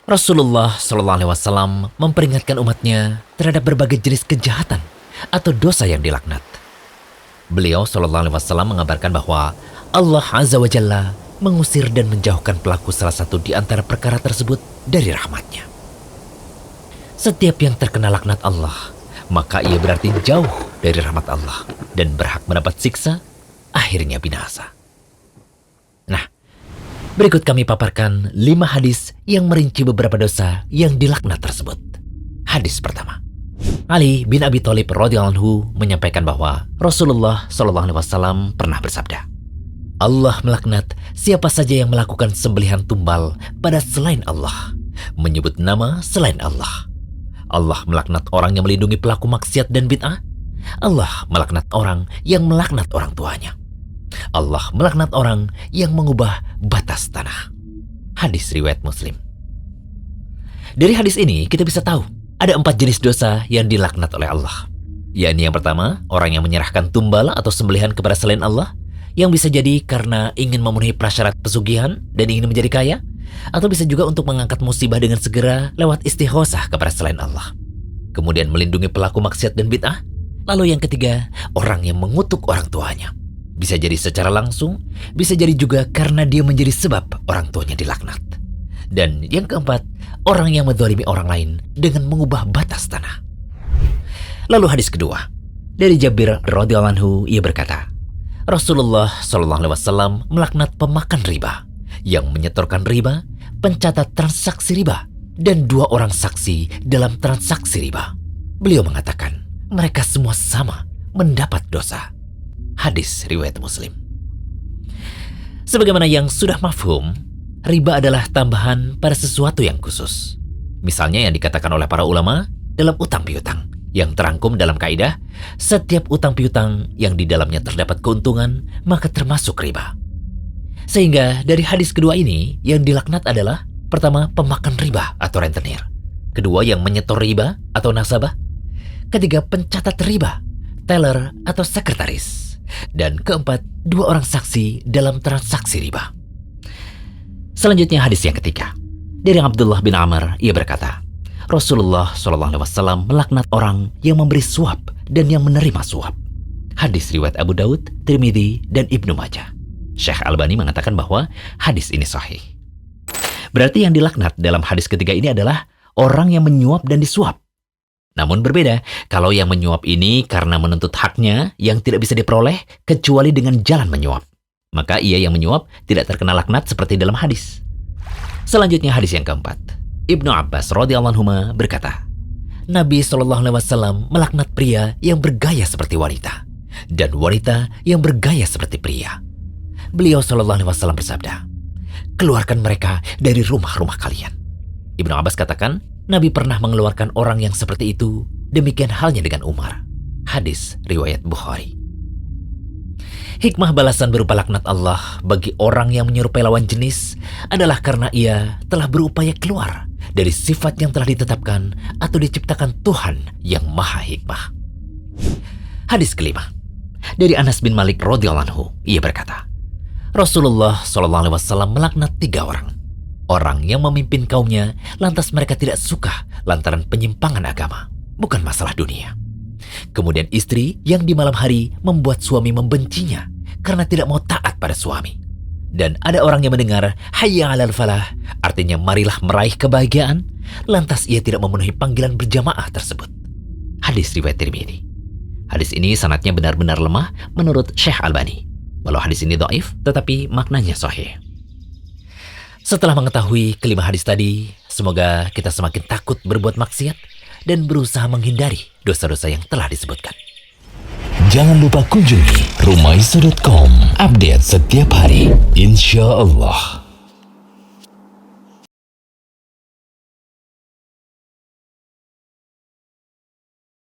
Rasulullah SAW memperingatkan umatnya terhadap berbagai jenis kejahatan atau dosa yang dilaknat. Beliau SAW mengabarkan bahwa Allah Azza wa Jalla mengusir dan menjauhkan pelaku salah satu di antara perkara tersebut dari rahmatnya. Setiap yang terkena laknat Allah, maka ia berarti jauh dari rahmat Allah dan berhak mendapat siksa, akhirnya binasa. Nah, berikut kami paparkan 5 hadis yang merinci beberapa dosa yang dilaknat tersebut. Hadis pertama. Ali bin Abi Thalib radhiyallahu anhu menyampaikan bahwa Rasulullah SAW pernah bersabda, Allah melaknat siapa saja yang melakukan sembelihan tumbal pada selain Allah, menyebut nama selain Allah. Allah melaknat orang yang melindungi pelaku maksiat dan bid'ah. Allah melaknat orang yang melaknat orang tuanya. Allah melaknat orang yang mengubah batas tanah. Hadis riwayat Muslim. Dari hadis ini kita bisa tahu ada 4 jenis dosa yang dilaknat oleh Allah. Yakni yang pertama, orang yang menyerahkan tumbal atau sembelihan kepada selain Allah, yang bisa jadi karena ingin memenuhi prasyarat pesugihan dan ingin menjadi kaya, atau bisa juga untuk mengangkat musibah dengan segera lewat istighosah kepada selain Allah. Kemudian melindungi pelaku maksiat dan bid'ah. Lalu yang ketiga, orang yang mengutuk orang tuanya. Bisa jadi secara langsung, bisa jadi juga karena dia menjadi sebab orang tuanya dilaknat. Dan yang keempat, orang yang menzalimi orang lain dengan mengubah batas tanah. Lalu hadis kedua, dari Jabir radhiyallahu anhu, ia berkata, Rasulullah SAW melaknat pemakan riba, yang menyetorkan riba, pencatat transaksi riba, dan 2 orang saksi dalam transaksi riba. Beliau mengatakan, mereka semua sama mendapat dosa. Hadis riwayat Muslim. Sebagaimana yang sudah mafhum, riba adalah tambahan pada sesuatu yang khusus. Misalnya yang dikatakan oleh para ulama dalam utang piutang, yang terangkum dalam kaidah, setiap utang piutang yang di dalamnya terdapat keuntungan, maka termasuk riba. Sehingga dari hadis kedua ini, yang dilaknat adalah pertama, pemakan riba atau rentenir. Kedua, yang menyetor riba atau nasabah. Ketiga, pencatat riba, teller atau sekretaris. Dan keempat, 2 orang saksi dalam transaksi riba. Selanjutnya hadis yang ketiga. Dari Abdullah bin Amr, ia berkata, Rasulullah SAW melaknat orang yang memberi suap dan yang menerima suap. Hadis riwayat Abu Daud, Tirmidzi, dan Ibnu Majah. Syekh Albani mengatakan bahwa hadis ini sahih. Berarti yang dilaknat dalam hadis ketiga ini adalah orang yang menyuap dan disuap. Namun berbeda kalau yang menyuap ini karena menuntut haknya yang tidak bisa diperoleh kecuali dengan jalan menyuap. Maka ia yang menyuap tidak terkena laknat seperti dalam hadis. Selanjutnya hadis yang keempat. Ibnu Abbas radhiyallahu anhu berkata, Nabi SAW melaknat pria yang bergaya seperti wanita dan wanita yang bergaya seperti pria. Beliau SAW bersabda, keluarkan mereka dari rumah-rumah kalian. Ibnu Abbas katakan, Nabi pernah mengeluarkan orang yang seperti itu, demikian halnya dengan Umar. Hadis riwayat Bukhari. Hikmah balasan berupa laknat Allah bagi orang yang menyerupai lawan jenis adalah karena ia telah berupaya keluar dari sifat yang telah ditetapkan atau diciptakan Tuhan yang Maha Hikmah. Hadis kelima. Dari Anas bin Malik radhiyallahu anhu, ia berkata, Rasulullah SAW melaknat 3 orang. Orang yang memimpin kaumnya lantas mereka tidak suka lantaran penyimpangan agama, bukan masalah dunia. Kemudian istri yang di malam hari membuat suami membencinya karena tidak mau taat pada suami. Dan ada orang yang mendengar hayya 'alal falah, artinya marilah meraih kebahagiaan, lantas ia tidak memenuhi panggilan berjamaah tersebut. Hadis riwayat Tirmidzi. Hadis ini sanadnya benar-benar lemah menurut Syekh Albani. Walau hadis ini dhaif, tetapi maknanya sahih. Setelah mengetahui kelima hadis tadi, semoga kita semakin takut berbuat maksiat dan berusaha menghindari dosa-dosa yang telah disebutkan. Jangan lupa kunjungi rumaisa.com, update setiap hari, insya Allah.